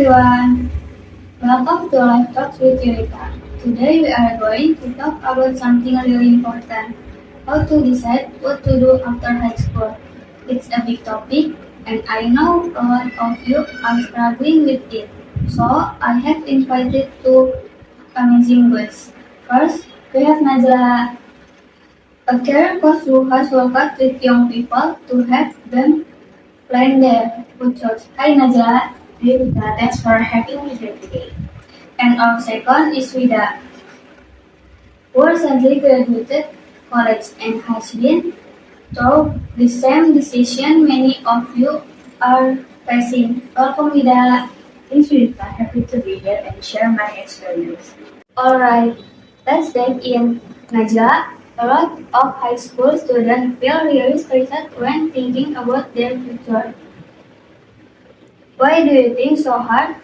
everyone, welcome to Live Talks with Yurika. Today we are going to talk about something really important, how to decide what to do after high school. It's a big topic and I know a lot of you are struggling with it. So I have invited two amazing guests. First, we have Najla, a career coach who has worked with young people to help them plan their futures. Hi Najla. Hey Rita, thanks for having me here today. And our second is Vida, who recently graduated college and has been through the same decision many of you are facing. Welcome, Vida. Thanks Rita, happy to be here and share my experience. Alright, let's dive in. Najla, a lot of high school students feel really stressed when thinking about their future. Why do you think so hard?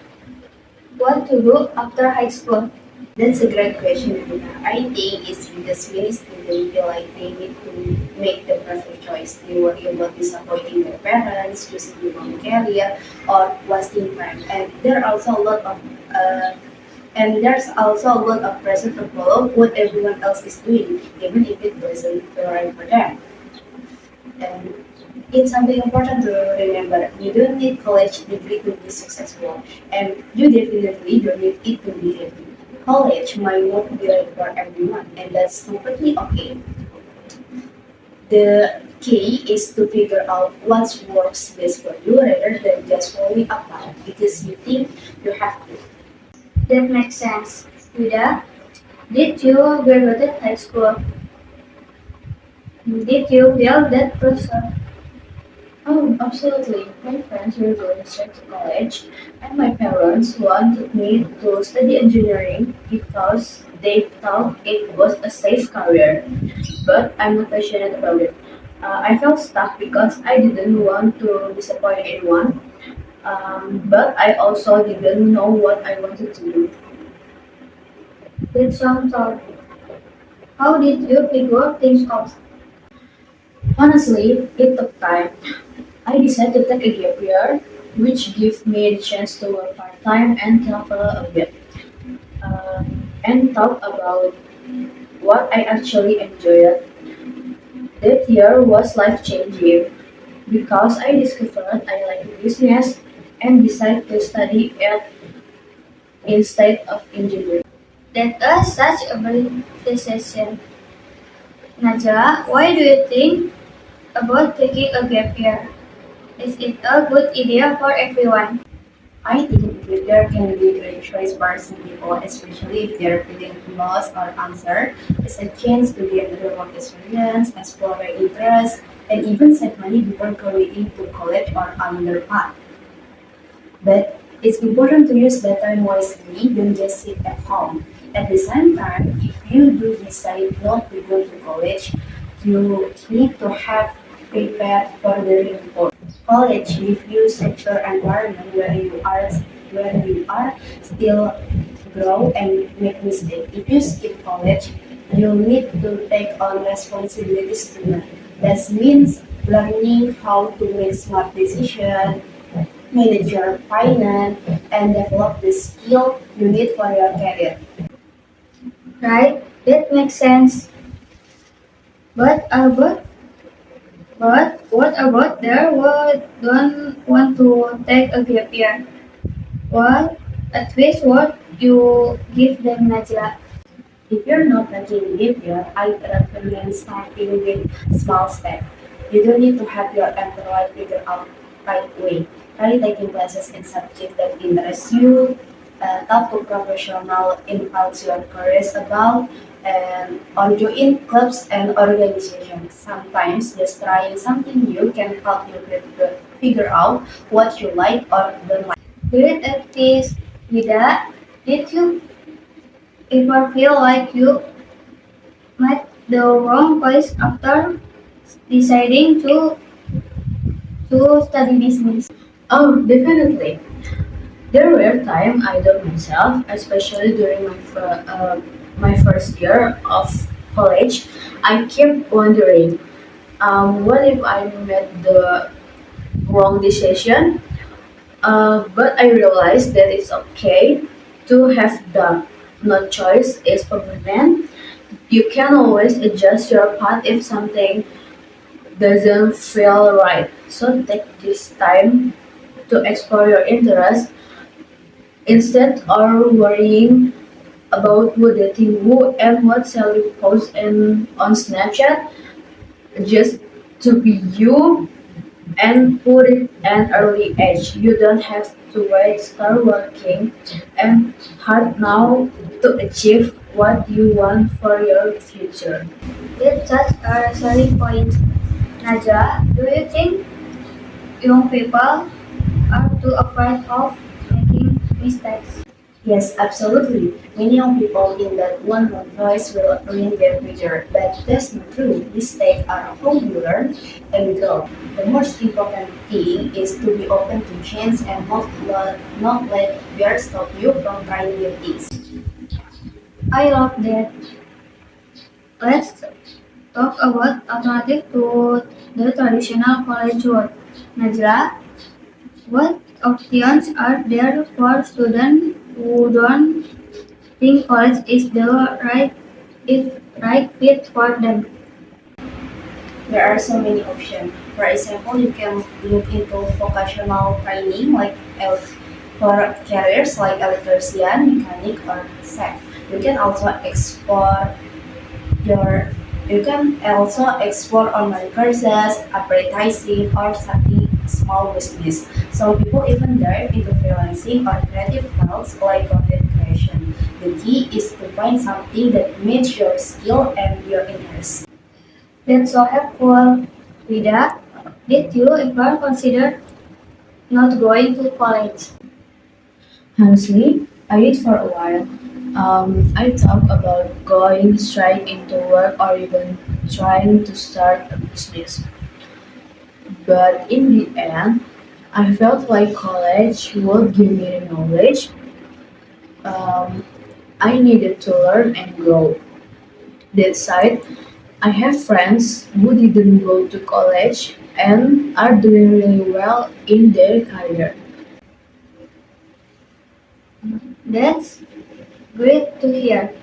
What to do after high school? That's a great question, Rita. I think it's because many students feel like they need to make the perfect choice. They worry about disappointing their parents, choosing the wrong career, or wasting time. There's also a lot of pressure to follow what everyone else is doing, even if it doesn't feel right for them. And it's something important to remember. You don't need college degree to be successful, and you definitely don't need it to be happy. College might not be right for everyone, and that's completely okay. The key is to figure out what works best for you rather than just following a path because you think you have to. That makes sense. Vida, did you graduate high school? Did you feel that pressure? Oh, absolutely. My friends were going straight to college, and my parents wanted me to study engineering because they thought it was a safe career. But I'm not passionate about it. I felt stuck because I didn't want to disappoint anyone, but I also didn't know what I wanted to do. That sounds tough. How did you figure things out? Honestly, it took time. I decided to take a gap year, which gave me the chance to work part time and travel a bit, and talk about what I actually enjoyed. That year was life changing because I discovered I like business and decided to study it instead of engineering. That was such a brave decision. Najwa, why do you think about taking a gap year? Is it a good idea for everyone? I think there can be great choice for some people, especially if they're feeling lost or uncertain. It's a chance to get real work experience, explore their interests, and even save money before going into college or another path. But it's important to use that time wisely, don't just sit at home. At the same time, if you do decide not to go to college, you need to have prepared for the real world. College gives you secure environment where you are still grow and make mistakes. If you skip college, you need to take on responsibilities to learn. That means learning how to make smart decisions, manage your finance, and develop the skill you need for your career. Right? That makes sense. But about but what about there who don't want to take a gap year? What advice would you give them, Najla? If you're not taking leave yet, I recommend starting with small steps. You don't need to have your entire life figured out right away. Try taking classes in subjects that interest you, talk to professional in fields you are curious about, and or join clubs and organizations. Sometimes just trying something new can help you figure out what you like or don't like. Great advice, Vida. Did you ever feel like you made the wrong choice after deciding to study business? Oh, definitely. There were times I doubt myself, especially during my first year of college. I kept wondering, what if I made the wrong decision? But I realized that it's okay to have doubt. No choice is permanent. You can always adjust your path if something doesn't feel right. So take this time to explore your interests instead of worrying about who dating who and what shall you post on Snapchat. Just to be you and put it an early age. You don't have to wait, start working and hard now to achieve what you want for your future. That's such a solid point. Najwa, do you think young people are too afraid of making mistakes? Yes, absolutely. Many young people think that one wrong choice will ruin their future, but that's not true. Mistakes are how you learn and grow. The most important thing is to be open to change and not let fear stop you from trying new things. I love that. Let's talk about alternative to the traditional college route. Najla, what options are there for students who don't think college is the right fit for them? There are so many options. For example, you can look into vocational training for careers like electrician, mechanic, or chef. You can also explore your you can also explore online courses, advertising, or starting small business. Some people even dive into freelancing or creative fields like content creation. The key is to find something that meets your skill and your interest. That's so helpful. Vida, did you ever consider not going to college? Honestly, I did for a while. I thought about going straight into work or even trying to start a business. But in the end, I felt like college would give me the knowledge um, I needed to learn and grow. That side, I have friends who didn't go to college and are doing really well in their career. That's great to hear.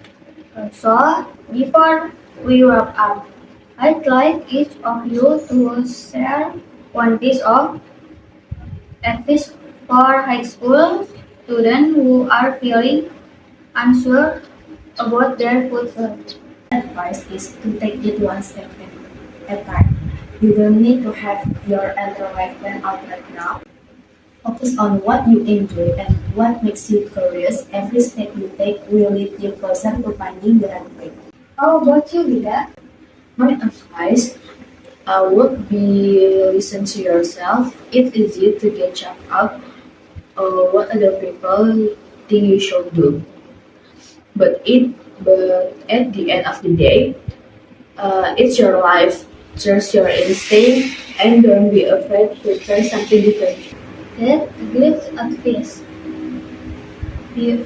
So, before we wrap up, I'd like each of you to share one piece of advice for high school students who are feeling unsure about their future. Advice is to take it one step at a time. You don't need to have your entire life planned out right now. Focus on what you enjoy and what makes you curious. Every step you take will lead you closer to finding the right way. How about you, Vida? My advice would be listen to yourself. It's easy to get checked out what other people think you should do. But at the end of the day, it's your life. Trust your instinct and don't be afraid to try something different. That's good advice. Be-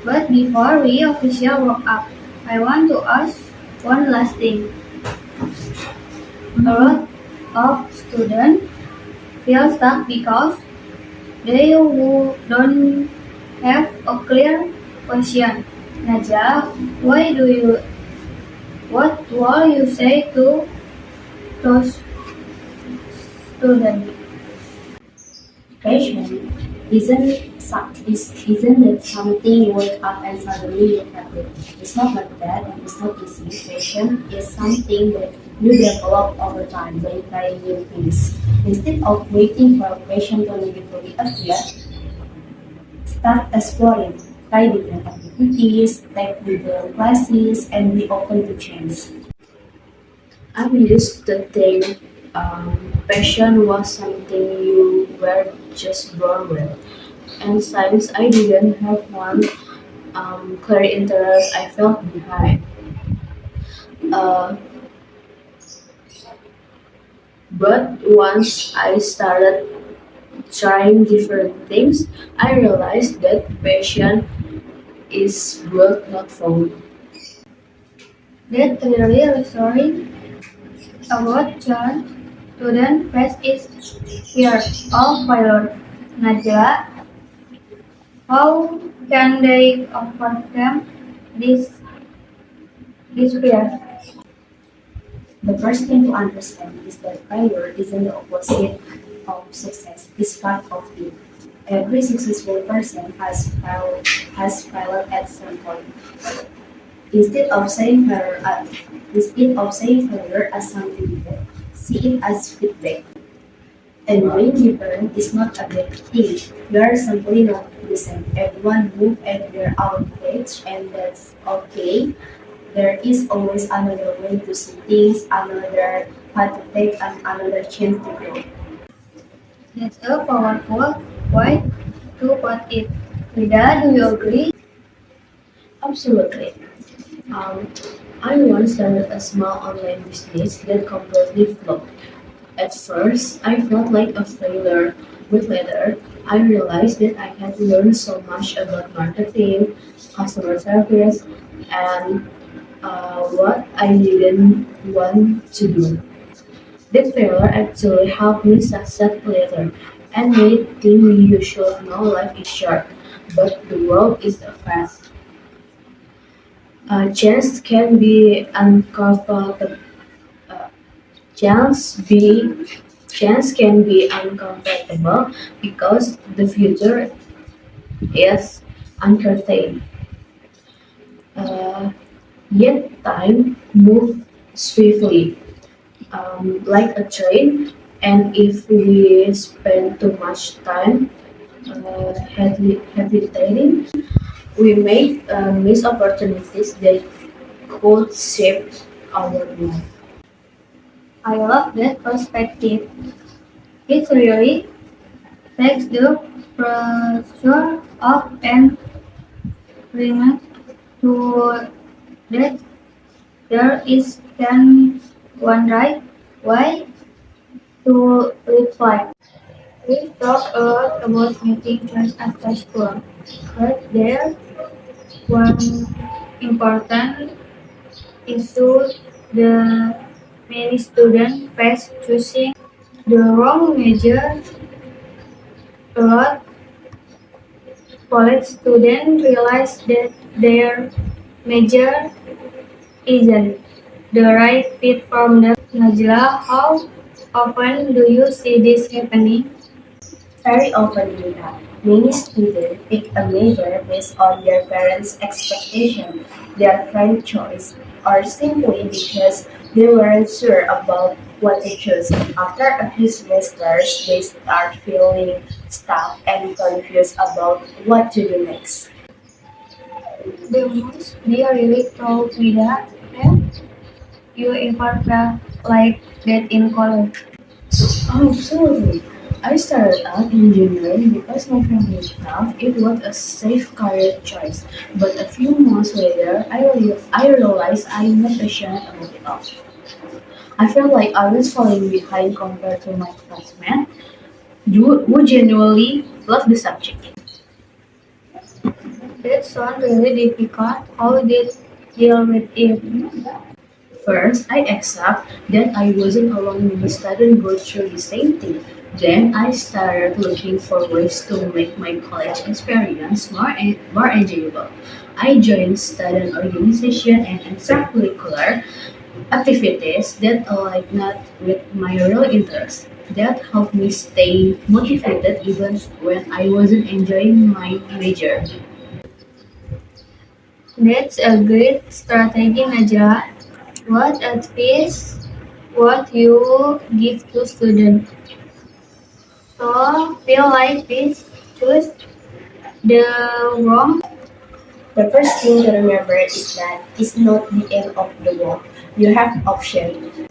But before we officially wrap up, I want to ask one last thing. A lot of students feel stuck because they don't have a clear question. Naja, what will you say to those students? Passion isn't it something you wake up and suddenly you have it. It's not like that and it's not easy. Passion is something that you develop over time by trying new things. Instead of waiting for passion to immediately appear, start exploring. Try different activities, take different classes, and be open to change. I used to think passion was something you were just born with. And since I didn't have one clear interest, I felt behind. Uh, but once I started trying different things, I realized that passion is built not found. That really reassuring about challenge students face is fear of failure. Najla, how can they overcome this this fear? The first thing to understand is that failure isn't the opposite of success, it's part of it. Every successful person has failed at some point. Instead of saying failure as something bad, see it as feedback. And being different is not a bad thing. You are simply not the same. Everyone moves at their own pace, and that's okay. There is always another way to see things, another path to take, and another chance to grow. That's a powerful way to put it. Vida, do you agree? Absolutely. Um, I once started a small online business that completely flopped. At first, I felt like a failure, but later, I realized that I had learned so much about marketing, customer service, and what I didn't want to do. That failure actually helped me succeed later and made me you should know life is short, but the world is fast. Chance can be uncomfortable. Uh, chance be Chance can be uncomfortable because the future is uncertain. Uh, Yet time moves swiftly, like a train, and if we spend too much time hesitating, we may miss opportunities that could shape our life. I love that perspective. It really takes the pressure off and reminds to that there is can one right way to reflect. We talk a lot about making choice after school, but there one important issue the many students face choosing the wrong major. A lot college students realize that their major isn't the right fit from the Najla. How often do you see this happening? Very often we have many students pick a major based on their parents' expectation, their friend choice, or simply because they weren't sure about what to choose. After a few semesters, they start feeling stuck and confused about what to do next. The most they really told me that you ever felt like that in college. Oh, absolutely. I started out in engineering because my family thought it was a safe career choice. But a few months later, I realized I'm not passionate about it all. I felt like I was falling behind compared to my classmates who genuinely loved the subject. That sounds really difficult. How did you deal with it? First, I accept that I wasn't alone in studying go through the same thing. Then I started looking for ways to make my college experience more enjoyable. I joined student organization and extracurricular activities that aligned not with my real interests. That helped me stay motivated even when I wasn't enjoying my major. That's a great strategy, Najla. What advice would you give to students so feel like this choose the wrong? The first thing to remember is that it's not the end of the world. You have options.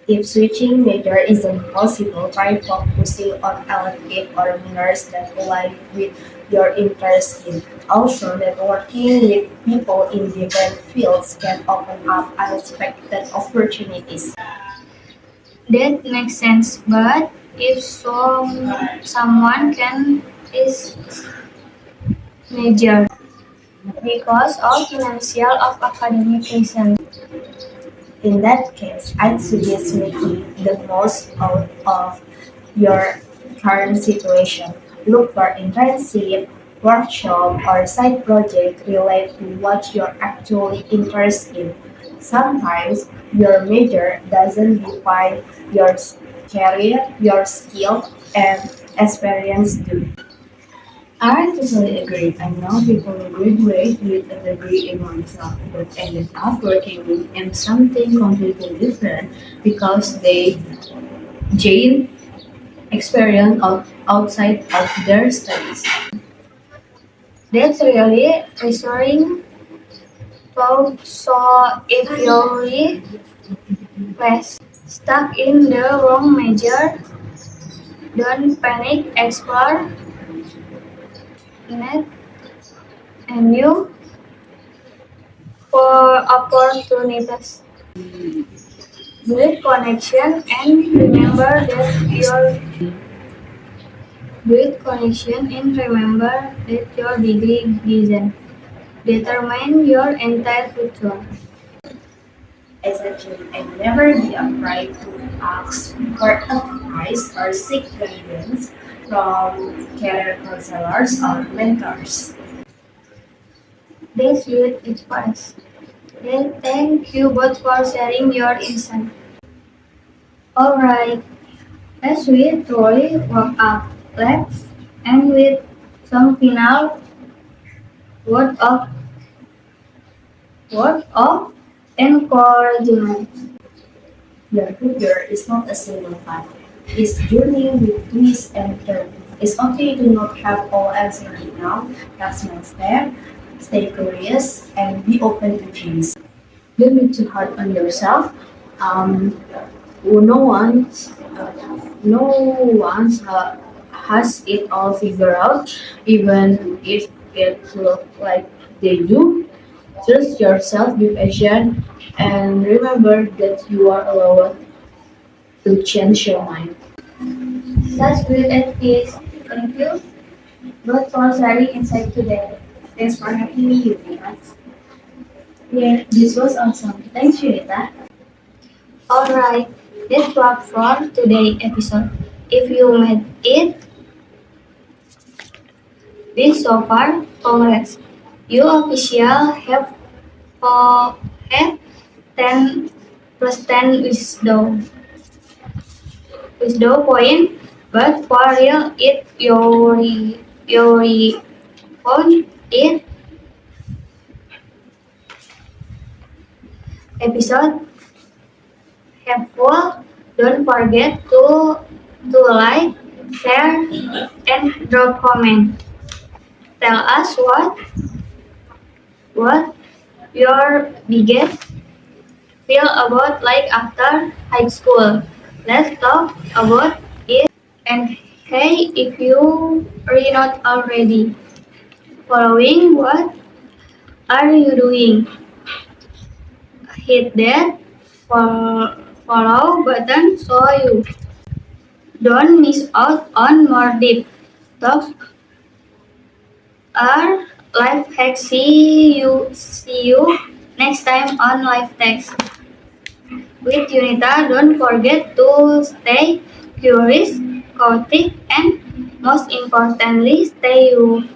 If switching major isn't possible, try focusing on elective or minors that align with your interest in. Also, networking with people in different fields can open up unexpected opportunities. That makes sense, but if someone can is major because of financial of academic reasons. In that case, I'd suggest making the most out of your current situation. Look for internship, workshop, or side project related to what you're actually interested in. Sometimes your major doesn't define your career, your skill, and experience do. I totally agree. I know people who graduate with a degree in one job but ended up working in something completely different because they gained experience outside of their studies. That's really reassuring thought. So if you're really stuck in the wrong major, don't panic, explore net and new for opportunities. Build connection and remember that your degree doesn't determine your entire future. Exactly, and never be afraid to ask for advice or seek guidance from career counselors or mentors. That's good advice. Then thank you both for sharing your insight. Alright, as we truly wrap up, let's end with some final word of word of encouragement. Your career is not a single path. It's journey with twists and turns. It's okay to not have all answers right now. That's my step. Stay curious and be open to change. Don't be too hard on yourself. Um, no one, no one has it all figured out, even if it looks like they do. Trust yourself, be patient, and remember that you are allowed to change your mind. Such good advice. Thank you both for sharing insight today. Thanks for having me, Yuvia. Yeah. This was awesome. Thanks, Yunita. Alright, that's wrap for today's episode. If you made it this so far, congrats. You official have 10 plus 10 wisdom point, but for real, if you found it episode helpful, don't forget to like, share, and drop comment. Tell us what your biggest feel about life after high school. Let's talk about it. And hey, if you are not already following, what are you doing? Hit that follow button so you don't miss out on more deep talks or life hacks. See you next time on Life Text with Unita. Don't forget to stay curious, chaotic, and most importantly, stay you.